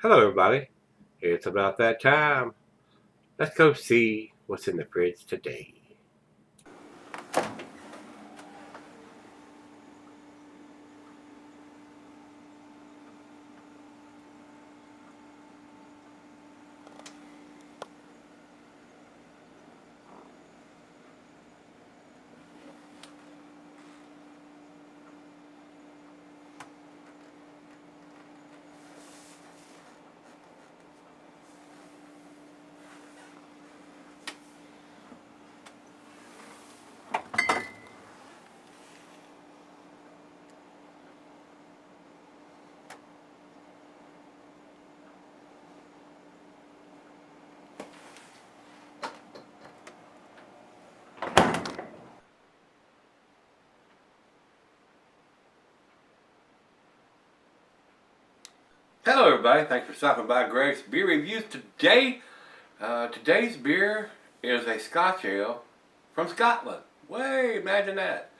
Hello, everybody. It's about that time. Let's go see what's in the fridge today. Hello, everybody. Thanks for stopping by Greg's Beer Reviews today. Today's beer is a Scotch ale from Scotland. Way, imagine that.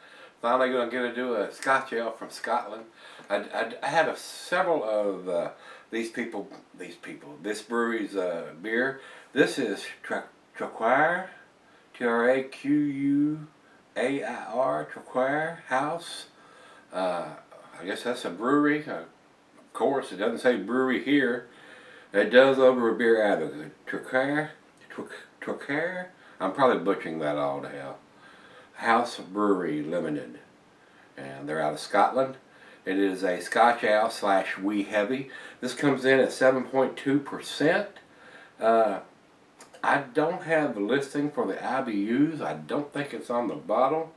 Finally going to do a Scotch ale from Scotland. I had several of this brewery's beer. This is Traquair, Traquair, Traquair House. I guess that's a brewery. Of course, it doesn't say brewery here. It does over a Beer Advocate. Traquair. I'm probably butchering that all to hell. House Brewery Limited, and they're out of Scotland. It is a Scotch ale / wee heavy. This comes in at 7.2%. I don't have the listing for the IBUs. I don't think it's on the bottle.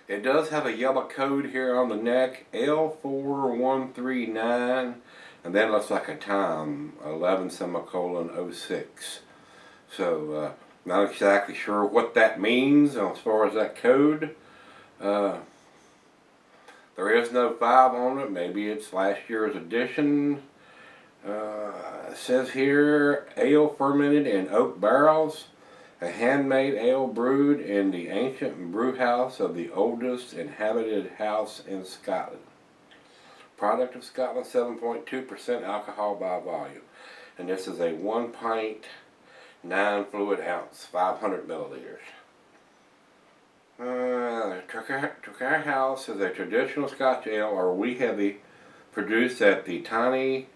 It does have a yellow code here on the neck, L4139, and then it looks like a time, 11:06. So, not exactly sure what that means as far as that code. There is no 5 on it. Maybe it's last year's edition. It says here, ale fermented in oak barrels. A handmade ale brewed in the ancient brew house of the oldest inhabited house in Scotland. Product of Scotland, 7.2% alcohol by volume. And this is a 1 pint, 9 fluid ounce, 500 milliliters. Traquair House is a traditional Scotch ale or wee heavy produced at the tiny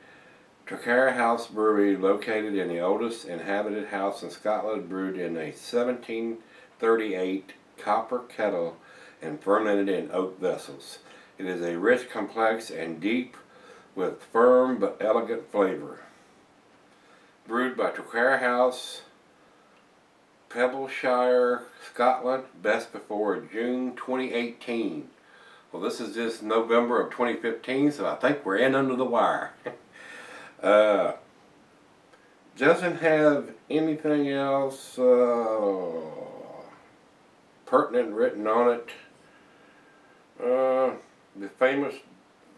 Traquair House Brewery, located in the oldest inhabited house in Scotland, brewed in a 1738 copper kettle and fermented in oak vessels. It is a rich, complex, and deep with firm but elegant flavor. Brewed by Traquair House, Pebbleshire, Scotland, best before June 2018. Well, this is just November of 2015, so I think we're in under the wire. Doesn't have anything else pertinent written on it. The famous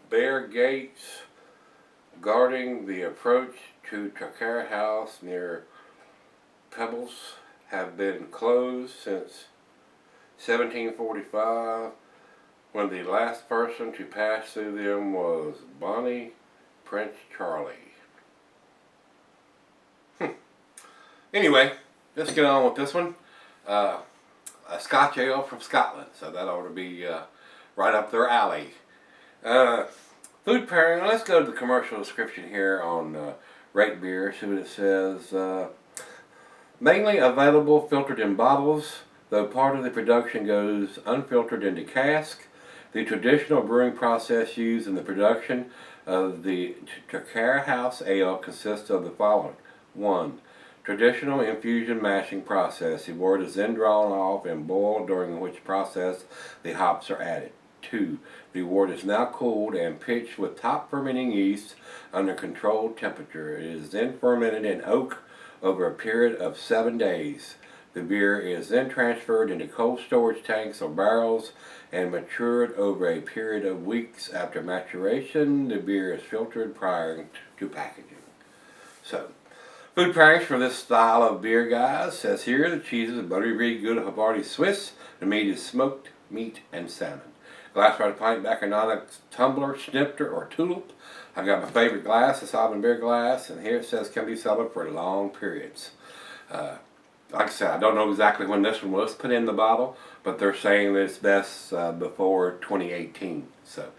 bear gates guarding the approach to Traquair House near Pebbles have been closed since 1745, when the last person to pass through them was Bonnie Prince Charlie. Anyway, let's get on with this one. A Scotch ale from Scotland, so that ought to be right up their alley. Food pairing, let's go to the commercial description here on Rate Beer, see what it says. Mainly available filtered in bottles, though part of the production goes unfiltered into cask. The traditional brewing process used in the production of the Traquair House ale consists of the following. 1. Traditional infusion mashing process. The wort is then drawn off and boiled, during which process the hops are added. 2. The wort is now cooled and pitched with top fermenting yeast under controlled temperature. It is then fermented in oak over a period of 7 days. The beer is then transferred into cold storage tanks or barrels and matured over a period of weeks. After maturation, the beer is filtered prior to packaging. So, food pairings for this style of beer, guys, says here the cheese is buttery, really good Havarti Swiss. The meat is smoked meat and salmon. Glass Rider pint, Bacchanalic, tumbler, snifter, or tulip. I've got my favorite glass, a Sovereign beer glass, and here it says can be sold for long periods. Like I said, I don't know exactly when this one was put in the bottle, but they're saying that it's best before 2018. So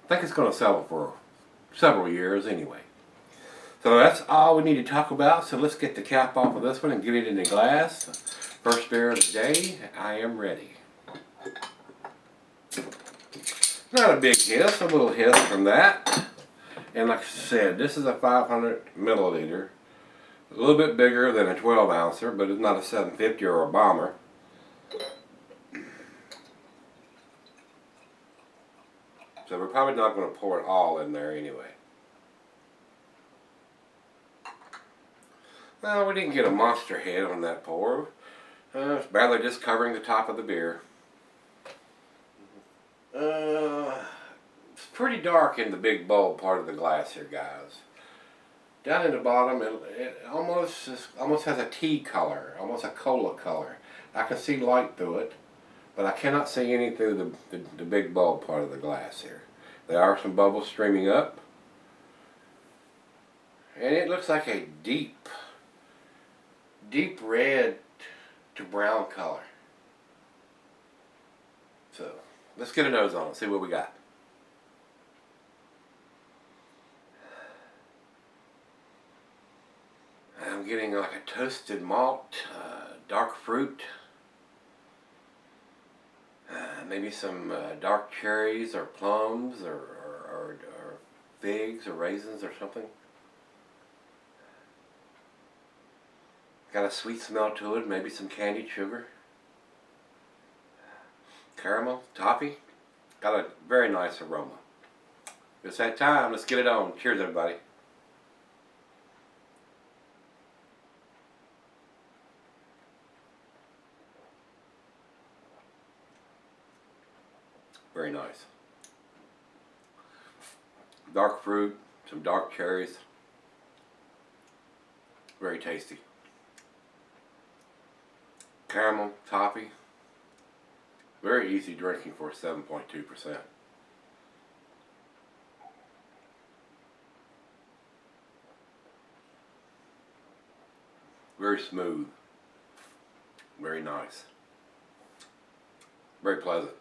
I think it's going to sell for several years anyway. So that's all we need to talk about. So let's get the cap off of this one and get it in the glass. First beer of the day. I am ready. Not a big hiss, a little hiss from that. And like I said, this is a 500 milliliter. A little bit bigger than a 12 ouncer, but it's not a 750 or a bomber. So we're probably not going to pour it all in there anyway. Well, we didn't get a monster head on that pour. It's barely just covering the top of the beer. It's pretty dark in the big bulb part of the glass here, guys. Down in the bottom, it almost has a tea color, almost a cola color. I can see light through it, but I cannot see any through the big bulb part of the glass here. There are some bubbles streaming up, and it looks like a deep red to brown color. So let's get a nose on it, see what we got. I'm getting like a toasted malt, dark fruit, maybe some dark cherries or plums or figs or raisins or something. Got a sweet smell to it, maybe some candied sugar. Caramel, toffee. Got a very nice aroma. It's that time, let's get it on. Cheers, everybody. Very nice. Dark fruit, some dark cherries. Very tasty. Caramel, toffee. Very easy drinking for 7.2%. Very smooth. Very nice. Very pleasant.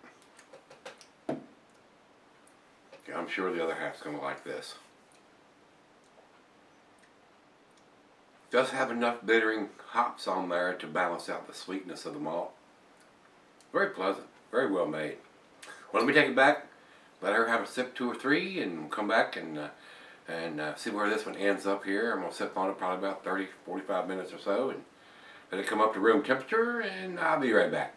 Okay, I'm sure the other half's going to like this. Does have enough bittering hops on there to balance out the sweetness of the malt. Very pleasant, very well made. Well, let me take it back, let her have a sip, 2 or 3, and come back and see where this one ends up here. I'm going to sip on it probably about 30, 45 minutes or so, and let it come up to room temperature, and I'll be right back.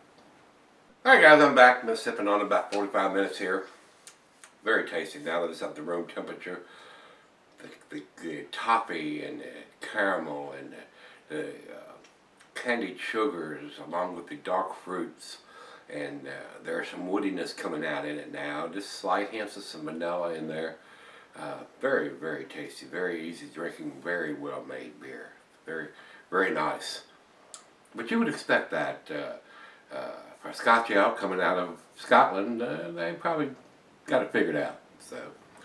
Alright guys, I'm back. Been sipping on it about 45 minutes here. Very tasty now that it's up to room temperature. The toffee and the caramel and the candied sugars along with the dark fruits, and there's some woodiness coming out in it now. Just slight hints of some vanilla in there. Very, very tasty, very easy drinking, very well made beer. Very, very nice. But you would expect that for a Scotch ale coming out of Scotland, they probably got it figured out. So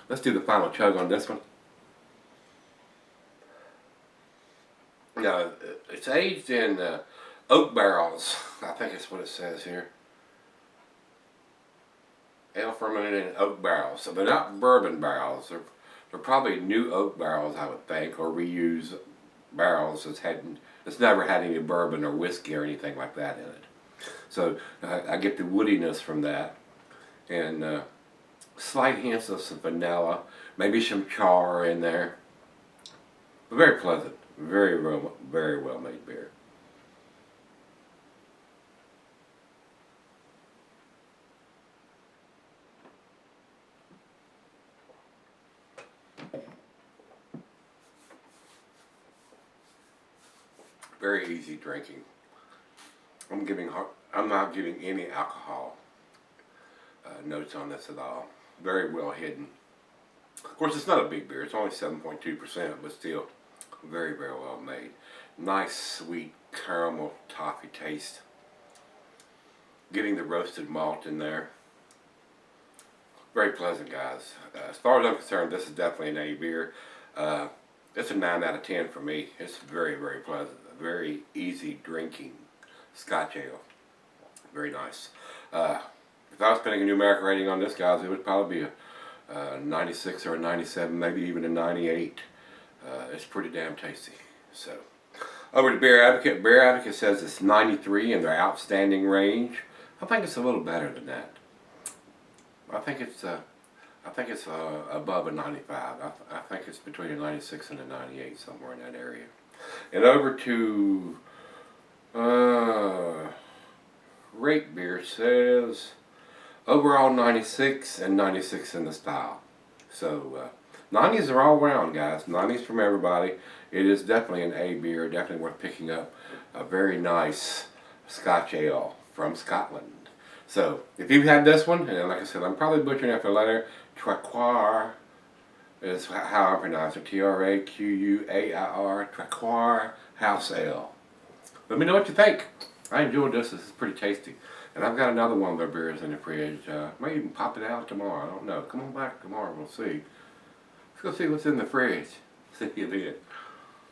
let's do the final chug on this one. Now, it's aged in oak barrels. I think that's what it says here. Ale fermented in oak barrels. So they're not bourbon barrels. They're probably new oak barrels, I would think, or reused barrels that's never had any bourbon or whiskey or anything like that in it. So I get the woodiness from that, and slight hints of some vanilla, maybe some char in there. But very pleasant. Very well made beer. Very easy drinking. I'm not giving any alcohol notes on this at all. Very well hidden. Of course, it's not a big beer. It's only 7.2%, but still very, very well made. Nice, sweet caramel toffee taste. Getting the roasted malt in there. Very pleasant, guys. As far as I'm concerned, this is definitely an A beer. It's a 9 out of 10 for me. It's very, very pleasant. A very easy drinking Scotch ale. Very nice. If I was putting a numeric rating on this, guys, it would probably be a 96 or a 97, maybe even a 98. It's pretty damn tasty. So, over to Beer Advocate. Beer Advocate says it's 93 in their outstanding range. I think it's a little better than that. I think it's above a 95. I think it's between a 96 and a 98, somewhere in that area. And over to Rate Beer says overall 96 and 96 in the style. So 90s are all around, guys. 90s from everybody. It is definitely an A beer. Definitely worth picking up. A very nice Scotch ale from Scotland. So, if you've had this one, and like I said, I'm probably butchering after the letter, Traquair is how I pronounce it, Traquair, Traquair House Ale. Let me know what you think. I enjoyed this. This is pretty tasty. And I've got another one of their beers in the fridge. Might even pop it out tomorrow. I don't know. Come on back tomorrow. We'll see. Let's go see what's in the fridge. See you then.